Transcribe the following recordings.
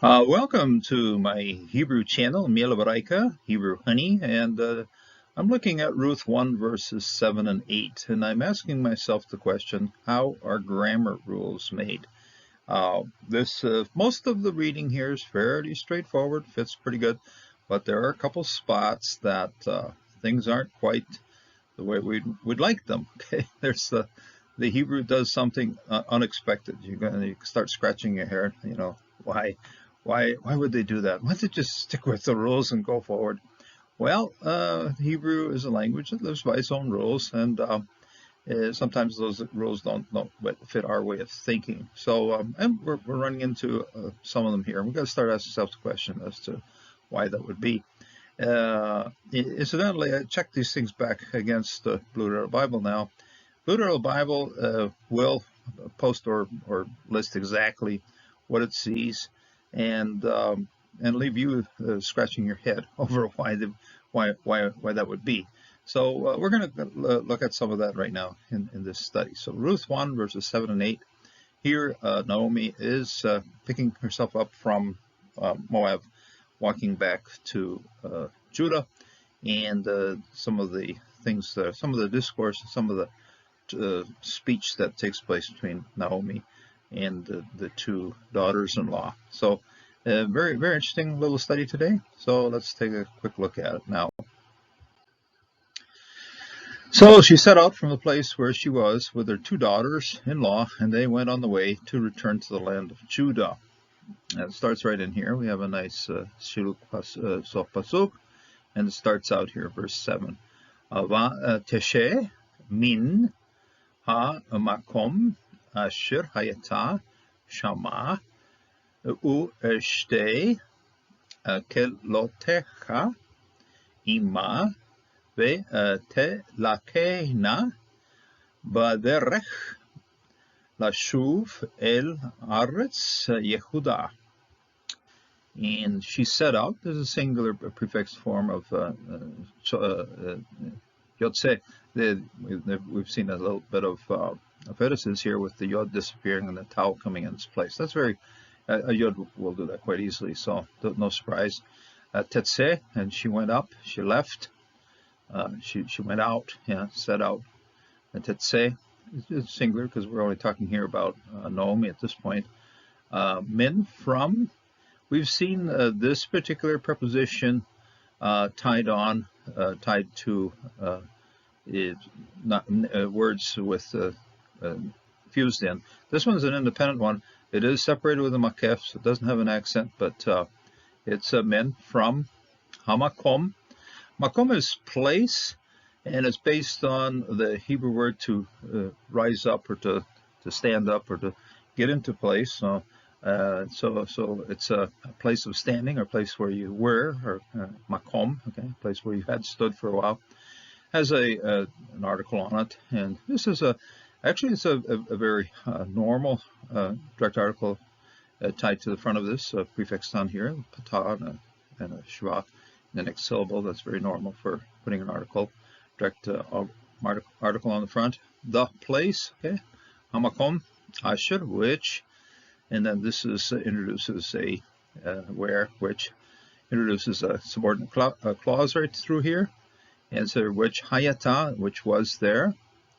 Welcome to my Hebrew channel, Miel Hebraica, Hebrew Honey, and I'm looking at Ruth 1 verses 7 and 8, and I'm asking myself the question, how are grammar rules made? Most of the reading here is fairly straightforward, fits pretty good, but there are a couple spots that things aren't quite the way we'd like them. Okay, there's the Hebrew does something unexpected. You're gonna start scratching your hair. Why, why would they do that? Why don't they just stick with the rules and go forward? Well, Hebrew is a language that lives by its own rules, and sometimes those rules don't fit our way of thinking. So, and we're running into some of them here. We've got to start asking ourselves the question as to why that would be. Incidentally, I checked these things back against the Blue Letter Bible now. Blue Letter Bible will post or list exactly what it sees, and leave you scratching your head over why that would be. So we're going to look at some of that right now in this study. So Ruth 1 verses 7 and 8. Here Naomi is picking herself up from Moab, walking back to Judah, and some of the things, some of the discourse, some of the speech that takes place between Naomi and the two daughters-in-law. So very, very interesting little study today. So let's take a quick look at it now. So she set out from the place where she was with her two daughters-in-law, and they went on the way to return to the land of Judah. And it starts right in here. We have a nice shiluk sof pasuk, and it starts out here, verse 7. Teshe min ha-makom asher hayata shama u'shtei kelotecha ima ve'telakehna baderech lashuv el aretz Yehuda. And she set out. There's a singular prefix form of yotze. We've seen a little bit of emphasis here with the yod disappearing and the tau coming in its place. That's very, a yod will do that quite easily, so no surprise. Tetse, and she went up, she left, she went out, set out. And tetse, it's singular because we're only talking here about Naomi at this point. Min, from. We've seen this particular preposition tied to words with fused in. This one's an independent one. It is separated with a makef, so it doesn't have an accent, but it's min, from, hamakom. Makom is place, and it's based on the Hebrew word to rise up, or to stand up, or to get into place. So it's a place of standing, or place where you were, or makom, okay, place where you had stood for a while. Has an article on it, and this is actually it's a very normal direct article tied to the front of this prefix on here, patah and a shva, the next syllable. That's very normal for putting an article, direct article on the front. The place, okay, hamakom asher, which. And then this introduces a where, which introduces a subordinate clause right through here. And so which hayata, which was there.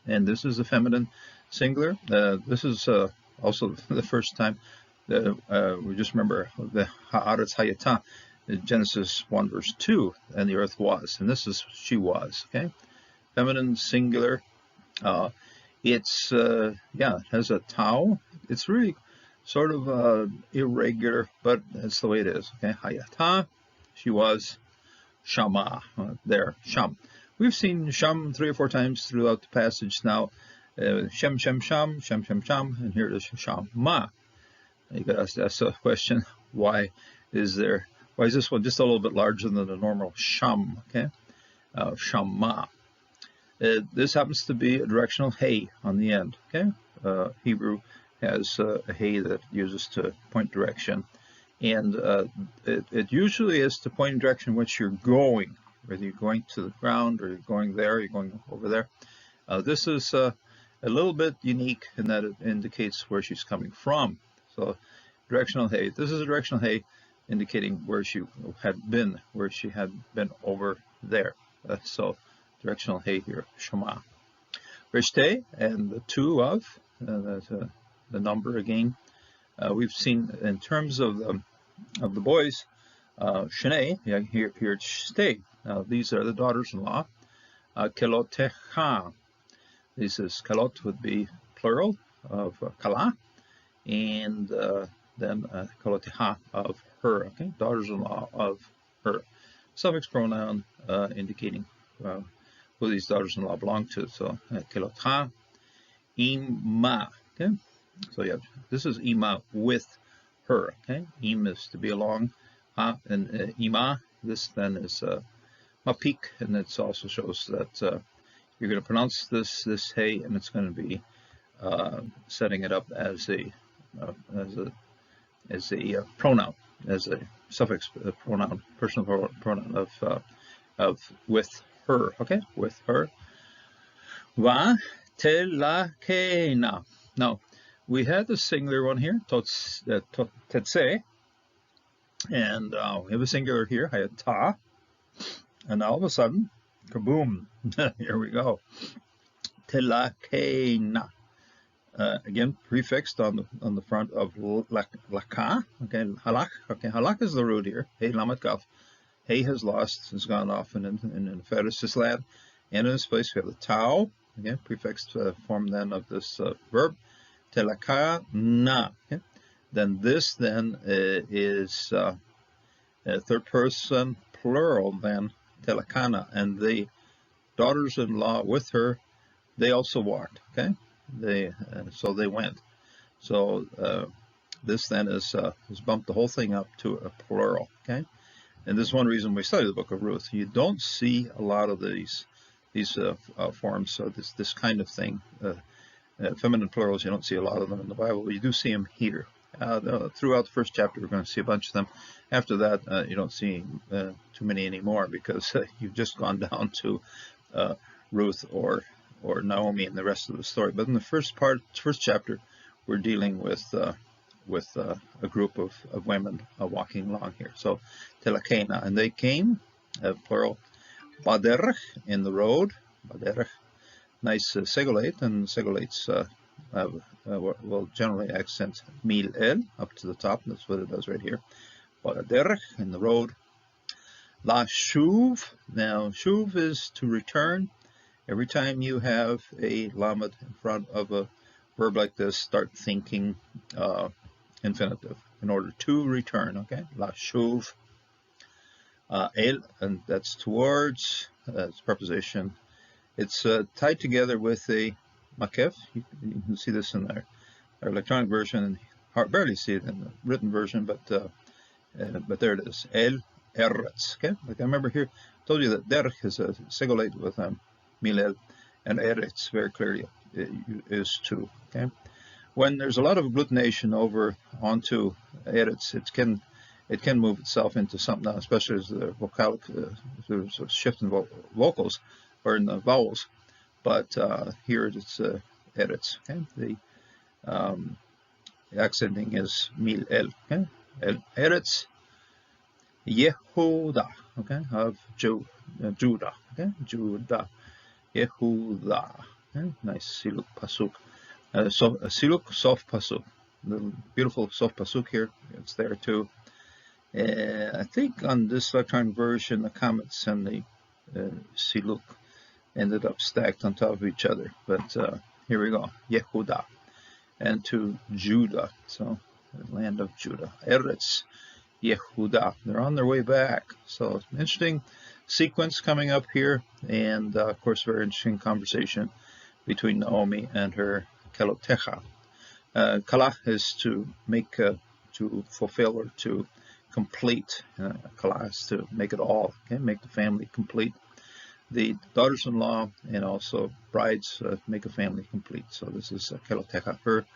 And this is the feminine singular. This is also the first time that we just remember the haaretz hayata, Genesis 1 verse 2, and the earth was. And this is she was, okay? Feminine singular. It's, it has a tau. It's really sort of irregular, but that's the way it is. Okay, hayata, she was, shama, there, sham. We've seen sham 3 or 4 times throughout the passage now. Shem, shem, sham, shem, shem, sham, and here it is shama. You got to ask the question, why is this one just a little bit larger than the normal sham? Okay, shama. This happens to be a directional hey on the end. Okay, Hebrew has a hey that uses to point direction, and it usually is to point in direction in which you're going, whether you're going to the ground or you're going there, you're going over there. This is a little bit unique in that it indicates where she's coming from. So directional hey. This is a directional hey, indicating where she had been over there. So directional hey here, Shema. Rishte, and the two of, that's the number again. We've seen in terms of the boys, Shene, here it's Shte. Now these are the daughters-in-law. Kelotecha. This is Kelot would be plural of Kala, and then Kelotecha of her. Okay, daughters-in-law of her. Suffix pronoun indicating who these daughters-in-law belong to. So Kelotecha, Ima. Okay, so yeah, this is Ima with her. Okay, Im is to be along, and Ima. This then is Mapik, and it also shows that you're going to pronounce this hey, and it's going to be setting it up as a pronoun, as a suffix pronoun, personal pronoun of with her. Okay, with her. Va telakena. Now we had the singular one here, tetse, and we have a singular here, hayata, and all of a sudden, kaboom! Here we go. Telakena. Again, prefixed on the front of laka. Okay, halak. Okay, halak is the root here. Hey, lamet kaf. Hey has gone off in a feticist land, and in this place we have the tau. Okay, prefixed form then of this verb. Telaka na. Okay? Then this is third person plural then, telakana, and the daughters-in-law with her, they also walked. Okay, so they went. So this then is bumped the whole thing up to a plural. Okay, and this is one reason we study the book of Ruth. You don't see a lot of these forms, so this kind of thing. Feminine plurals, you don't see a lot of them in the Bible, but you do see them here. Throughout the first chapter, we're going to see a bunch of them. After that, you don't see too many anymore, because you've just gone down to Ruth or Naomi and the rest of the story. But in the first chapter, we're dealing with a group of women walking along here. So telakena, and they came, plural, baderech, in the road, baderech. Nice segolate, and segolates will generally accent Miel up to the top. That's what it does right here. Baderech, in the road. La shuv. Now shuv is to return. Every time you have a lamed in front of a verb like this, start thinking infinitive in order to return. Okay, la shuv. El, and that's towards. That's preposition. It's tied together with a makef. You can see this in our electronic version, and barely see it in the written version, but there it is. El eretz. Okay, like I remember here, I told you that derech is a segolate with milel, and eretz very clearly is two. Okay, when there's a lot of agglutination over onto eretz, it can move itself into something else, especially as the vocalic there's a shift in vocals. Or in the vowels, but here it's eretz. Okay, the accenting is mil el. Okay, el eretz Yehuda. Okay, of Judah. Okay, Judah, Yehuda. Okay? Nice siluk pasuk. So siluk sof pasuk. The beautiful sof pasuk here. It's there too. I think on this electronic version, the comments and the siluk ended up stacked on top of each other, but here we go. Yehuda, and to Judah, so the land of Judah. Eretz Yehuda. They're on their way back. So interesting sequence coming up here, and of course, very interesting conversation between Naomi and her Kelotecha. Kala is to make, to fulfill, or to complete. Kala is to make it all. Okay, make the family complete. The daughters-in-law and also brides make a family complete. So this is Kelotecha, her.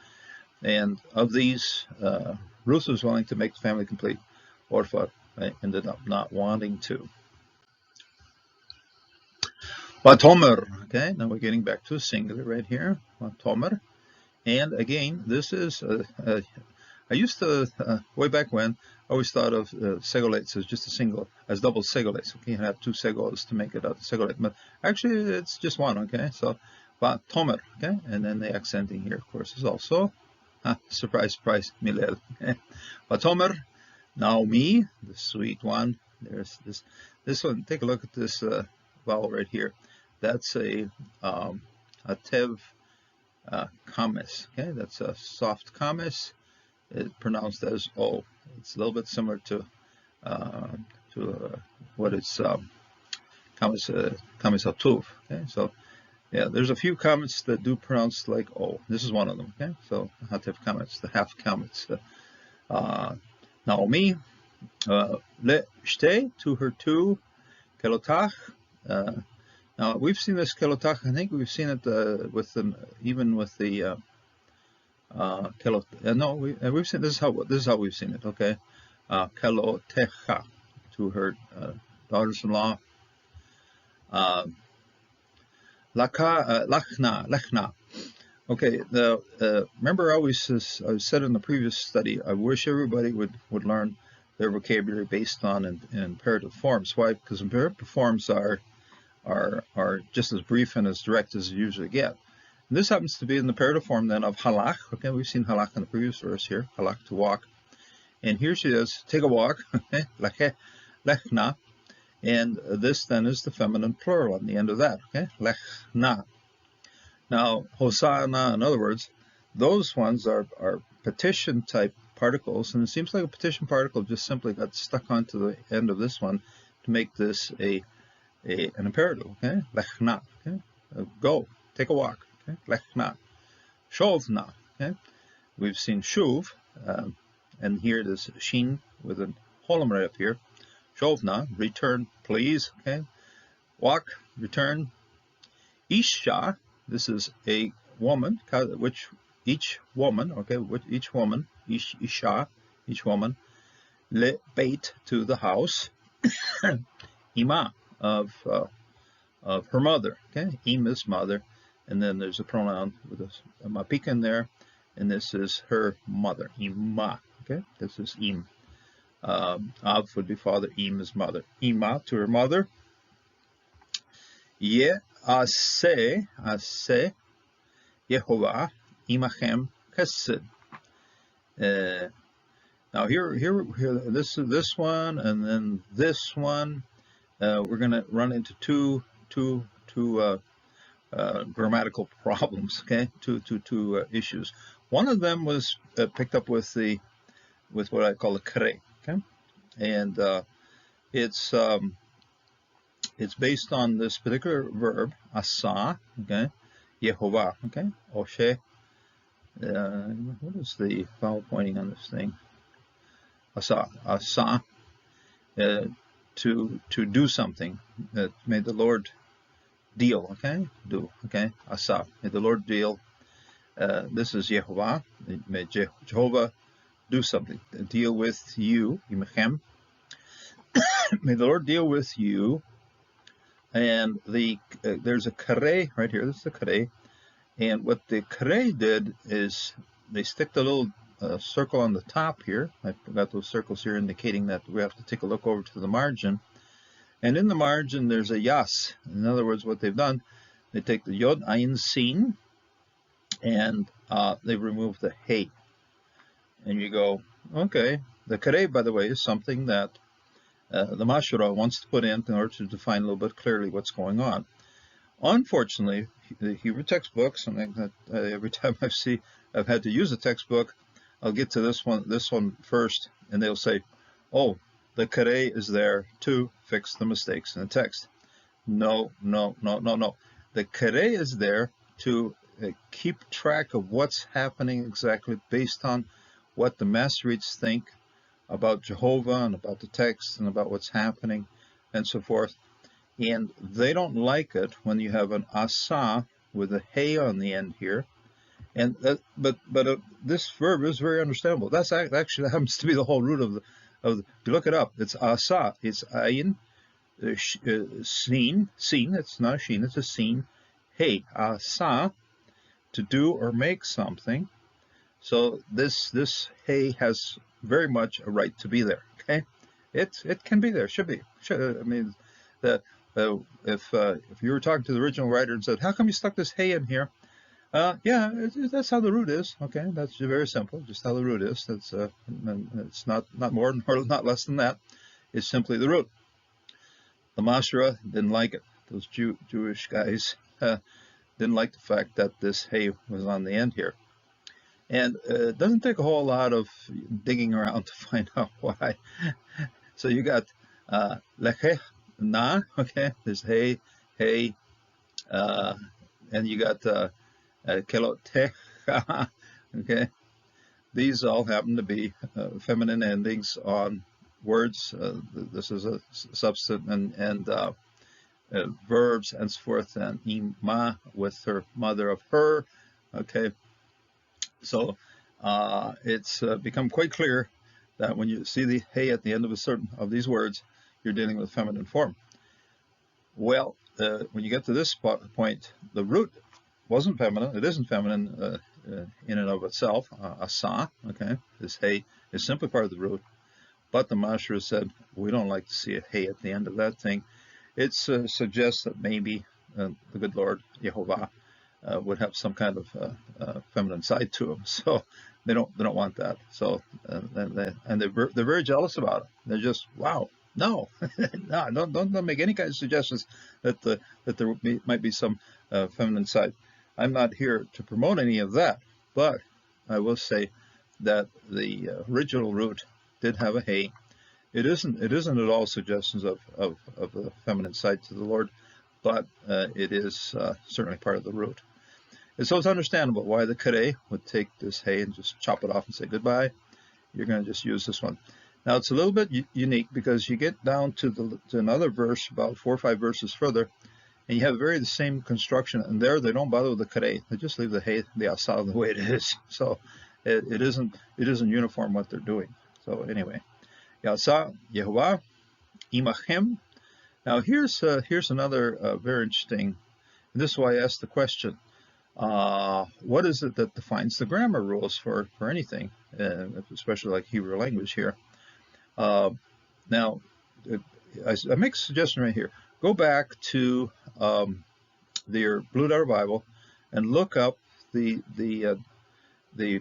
And of these, Ruth was willing to make the family complete. Orpha ended up not wanting to. Vatomer. Okay, now we're getting back to a singular right here. Vatomer. And again, this is, I I used to, way back when, I always thought of segolates as just a single, as double segolates. Okay, you have two segolas to make it a segolate, but actually it's just one. Okay, so Tomer. Okay, and then the accenting here, of course, is also surprise, surprise, Miel. Okay, Tomer, Naomi, the sweet one. There's this one. Take a look at this vowel right here. That's a tev kames. Okay, that's a soft kames. It's pronounced as O. It's a little bit similar to what it's kames atuv. Okay, so yeah, there's a few kames that do pronounce like O. This is one of them. Okay, so hatev kames, the half kames. Naomi, le shte, to her two, kelotach. Now we've seen this kelotach. I think we've seen it with them, even with the kelot. No, we've seen this is how we've seen it. Okay, kelotecha, to her daughters-in-law. Lechna. Okay, remember I said in the previous study, I wish everybody would learn their vocabulary based on in imperative forms. Why? Because imperative forms are just as brief and as direct as you usually get. And this happens to be in the imperative form then of halach. Okay, we've seen halach in the previous verse here, halach, to walk. And here she is, take a walk, okay, lechna. And this then is the feminine plural on the end of that, okay, lechna. Now, hosanna, in other words, those ones are petition type particles, and it seems like a petition particle just simply got stuck onto the end of this one to make this an imperative, okay? Lechna, okay? Go, take a walk, okay? Lechna. Shovna, okay? We've seen shuv, and here it is shin with a holum right up here. Shovna, return, please, okay? Walk, return. Isha, this is a woman, which each woman, okay, each woman, isha, each woman, le beit, to the house, ima, of her mother, okay, im is mother, and then there's a pronoun with a mapika in there, and this is her mother, ima, okay, this is im. Av would be father, im is mother, ima, to her mother. Ye ase Yehovah imachem chesed. Now here, this one, and then this one. We're going to run into two grammatical problems. Okay, two issues. One of them was picked up with what I call the kre. Okay, and it's based on this particular verb, asa, okay, Yehovah, okay, Oshe. What is the vowel pointing on this thing? Asa, to do something. May the Lord deal, okay, do, okay, asa, may the Lord deal. This is Yehovah, may Jehovah do something, deal with you, imechem. May the Lord deal with you. And there's a kare right here. This is the kare. And what the kare did is they stick the little circle on the top here. I've got those circles here indicating that we have to take a look over to the margin. And in the margin, there's a yas. In other words, what they've done, they take the yod, ayin, sin, and they remove the hey. And you go, okay. The kare, by the way, is something that the Mashura wants to put in order to define a little bit clearly what's going on. Unfortunately, the Hebrew textbooks, and every time I've had to use a textbook, I'll get to this one first, and they'll say, oh, the kare is there to fix the mistakes in the text. No. The kare is there to keep track of what's happening exactly based on what the Masoretes think about Jehovah and about the text and about what's happening and so forth. And they don't like it when you have an asa with a hey on the end here. And but this verb is very understandable. That's actually happens to be the whole root of the. You look it up. It's asa. It's ayin, seen. It's not a sheen. It's a seen. Hey, asa, to do or make something. So this hey has very much a right to be there. Okay, it can be there, should be. I mean, the if you were talking to the original writer and said, how come you stuck this hey in here? Yeah, that's how the root is. Okay, that's very simple. Just how the root is. That's it's not more nor not less than that. It's simply the root. The Mashra didn't like it. Those Jewish guys didn't like the fact that this hey was on the end here. And it doesn't take a whole lot of digging around to find out why. So you got leche na, okay, there's hey, and you got kelotecha, okay. These all happen to be feminine endings on words. This is a substantive and verbs, and so forth, and ima with her, mother of her, okay. So it's become quite clear that when you see the hey at the end of a certain of these words, you're dealing with feminine form. Well, when you get to this point, the root wasn't feminine. It isn't feminine in and of itself. Asa, okay, this hey is simply part of the root. But the Mashra said, we don't like to see a hey at the end of that thing. It suggests that maybe the good Lord, Yehovah, would have some kind of feminine side to him. So they don't want that. So they're very jealous about it. They're just, wow, no, no, don't make any kind of suggestions that there might be some feminine side. I'm not here to promote any of that, but I will say that the original root did have a hey. It isn't at all suggestions of a feminine side to the Lord, but it is certainly part of the root. And so it's understandable why the kare would take this hey and just chop it off and say goodbye. You're going to just use this one. Now it's a little bit unique because you get down to another verse about 4 or 5 verses further, and you have the same construction. And there they don't bother with the kare; they just leave the hey, the asa, the way it is. So it isn't uniform what they're doing. So anyway, Yasa Yehovah Imachem. Now here's another very interesting. And this is why I asked the question. What is it that defines the grammar rules for anything, especially like Hebrew language here? Now, I make a suggestion right here. Go back to your Blue Letter Bible and look up the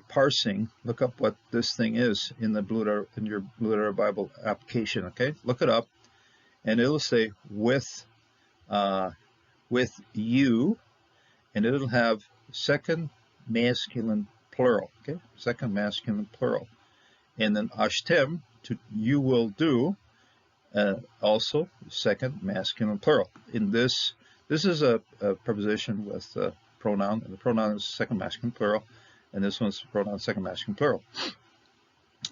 parsing. Look up what this thing is in your Blue Letter Bible application. Okay, look it up, and it'll say with you. And it'll have second masculine plural, okay? Second masculine plural. And then ashtem, to you will do, also second masculine plural. In this is a preposition with a pronoun, and the pronoun is second masculine plural, and this one's pronoun second masculine plural.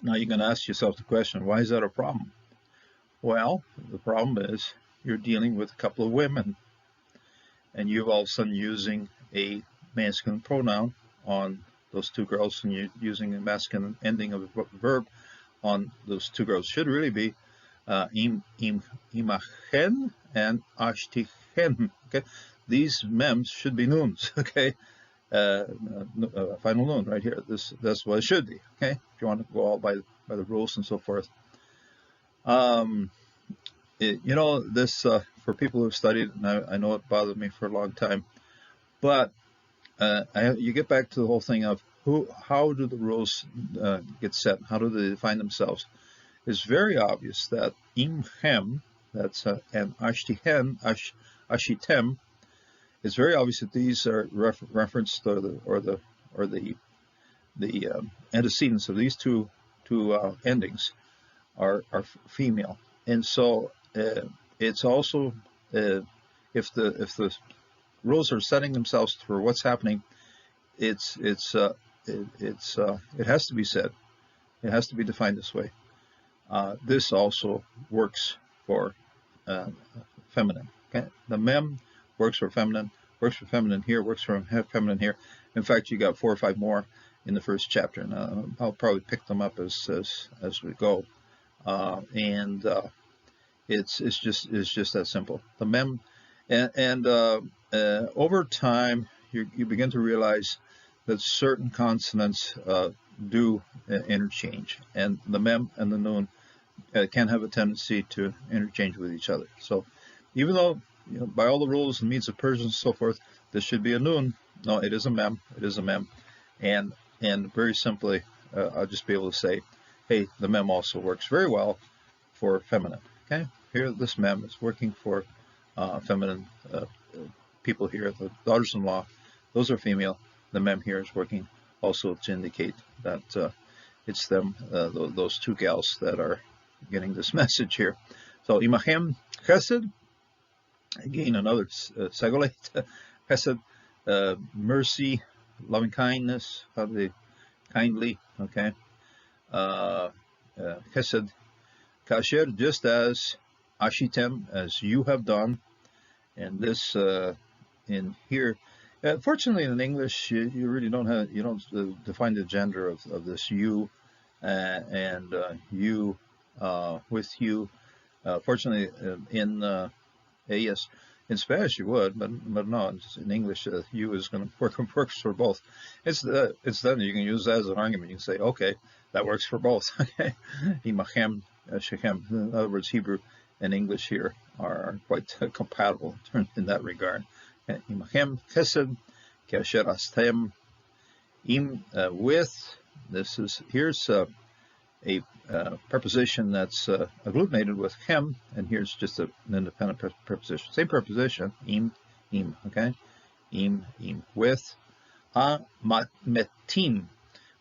Now you're going to ask yourself the question, why is that a problem? Well, the problem is you're dealing with a couple of women, and you're all of a sudden using a masculine pronoun on those two girls, and you're using a masculine ending of a verb on those two girls. Should really be imachen and ashtichen. Okay, these mems should be noons. Okay, final noon right here. That's what it should be. Okay, if you want to go all by the rules and so forth. This for people who've studied, and I know it bothered me for a long time, but you get back to the whole thing of how do the rules get set? How do they define themselves? It's very obvious that imchem, that's and ashtihen, ashitem. It's very obvious that these are referenced the antecedents of these two endings are female, and so it's also if the rules are setting themselves for what's happening, it has to be said. It has to be defined this way. This also works for feminine. Okay? The mem works for feminine here, works for feminine here. In fact, you got 4 or 5 more in the first chapter, and I'll probably pick them up as we go. It's just that simple. The mem, and over time you begin to realize that certain consonants do interchange, and the mem and the nun can have a tendency to interchange with each other. So even though, by all the rules and means of Persian and so forth, this should be a nun, no, it is a mem, it is a mem. And very simply, I'll just be able to say, hey, the mem also works very well for feminine. Okay, here this mem is working for feminine people here, the daughters-in-law, those are female. The mem here is working also to indicate that it's them, those two gals that are getting this message here. So imachem chesed, again another segolate, chesed, mercy, loving kindness, kindly, okay. Chesed, kasher, just as ashitem, as you have done, and this in here. Fortunately, in English, you really don't define the gender of this you and you with you. Fortunately, in yes, in Spanish you would, but no, in English you is going to works for both. It's then you can use that as an argument. You can say, okay, that works for both. Okay, imachem shechem. In other words, Hebrew and English here are quite compatible in that regard. Imachem chesed kasher astem im, with. Here's a preposition that's agglutinated with chem, and here's just an independent preposition. Same preposition, im, okay? Im, with. Metim,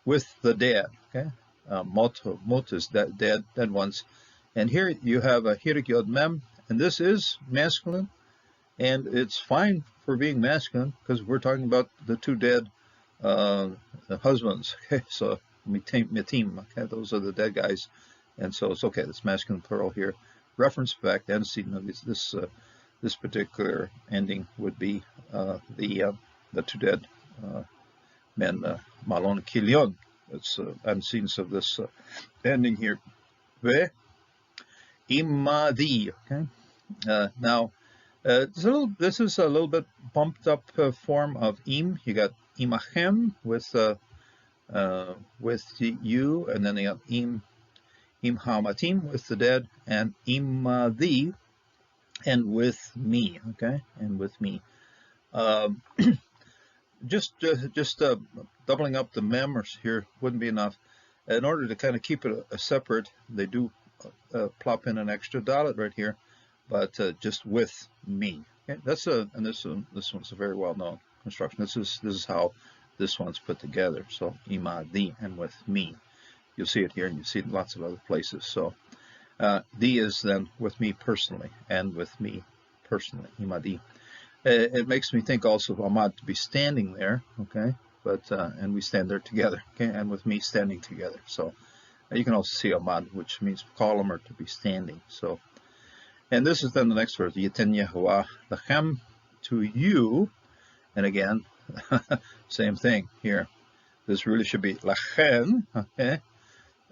with the dead, okay? Mot is dead ones. And here you have a hirik yod mem, and this is masculine, and it's fine for being masculine because we're talking about the two dead husbands, okay? So metim, okay, those are the dead guys, and so it's okay. It's masculine plural here. Reference back to antecedent of this particular ending would be the two dead men, malon kilion. It's antecedents of this ending here. Ve imadi, okay. Now this is a little bit bumped up form of im. You got imachem with you, and then you got im hamatim with the dead, and imadi, and with me, okay, and with me. Just doubling up the mem here wouldn't be enough. In order to kind of keep it a separate, they do plop in an extra dalet right here, but just with me. Okay, and this one's a very well-known construction. This is how this one's put together. So imadi, and with me. You'll see it here, and you see it in lots of other places. So di is then with me personally, and with me personally, imadi. It makes me think also of amad, to be standing there, okay? But and we stand there together, okay? And with me standing together. So you can also see amad, which means column or to be standing. So, and this is then the next verse, Yiten Yehovah lachem, to you, and again, same thing here. This really should be lachen, okay?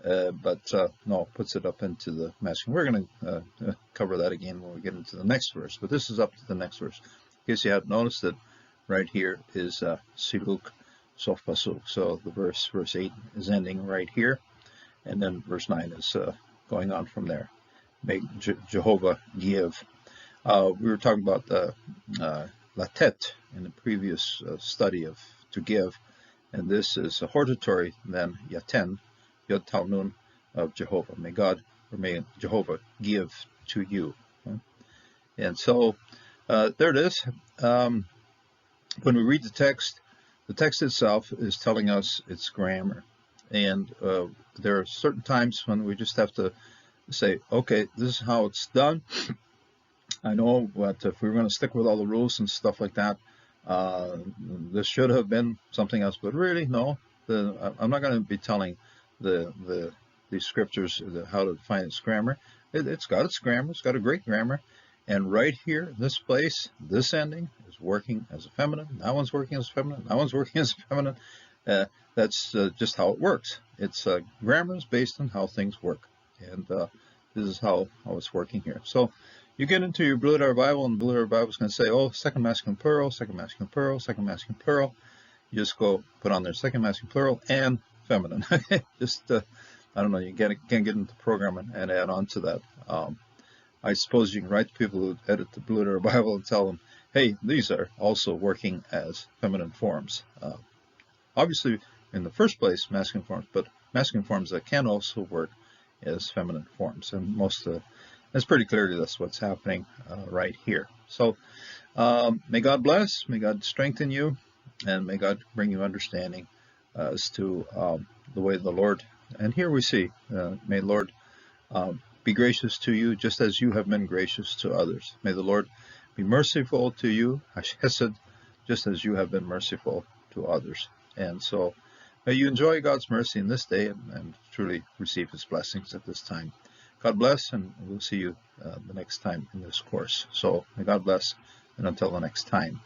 But no, puts it up into the masculine. We're going to cover that again when we get into the next verse. But this is up to the next verse. In case you hadn't noticed that right here is siluk sof pasuk. So the verse 8 is ending right here, and then verse 9 is going on from there. Make Jehovah give. We were talking about the latet in the previous study of to give, and this is a hortatory then yaten, yod talnun of Jehovah. May God, or may Jehovah give to you. Okay? And so there it is. When we read the text itself is telling us its grammar, and there are certain times when we just have to say, okay, this is how it's done. I know, but if we were going to stick with all the rules and stuff like that, this should have been something else. But really, no. I'm not going to be telling the scriptures how to find its grammar. It's got its grammar. It's got a great grammar. And right here, this place, this ending is working as a feminine. That one's working as a feminine. That one's working as a feminine. That's just how it works. It's grammar is based on how things work, and this is how it's working here. So you get into your Blue Letter Bible, and the Blue Letter Bible is going to say, oh, second masculine plural, second masculine plural, second masculine plural. You just go put on there second masculine plural, and feminine. Just, I don't know, you can't get into the program and add on to that. I suppose you can write to people who edit the Blue Letter Bible and tell them, hey, these are also working as feminine forms. Obviously, in the first place, masculine forms, but masculine forms that can also work as feminine forms. And it's pretty clearly that's what's happening right here. So may God bless, may God strengthen you, and may God bring you understanding as to the way of the Lord. And here we see, may the Lord be gracious to you just as you have been gracious to others. May the Lord be merciful to you, Hesed, just as you have been merciful to others. And so may you enjoy God's mercy in this day and truly receive his blessings at this time. God bless, and we'll see you the next time in this course. So may God bless, and until the next time.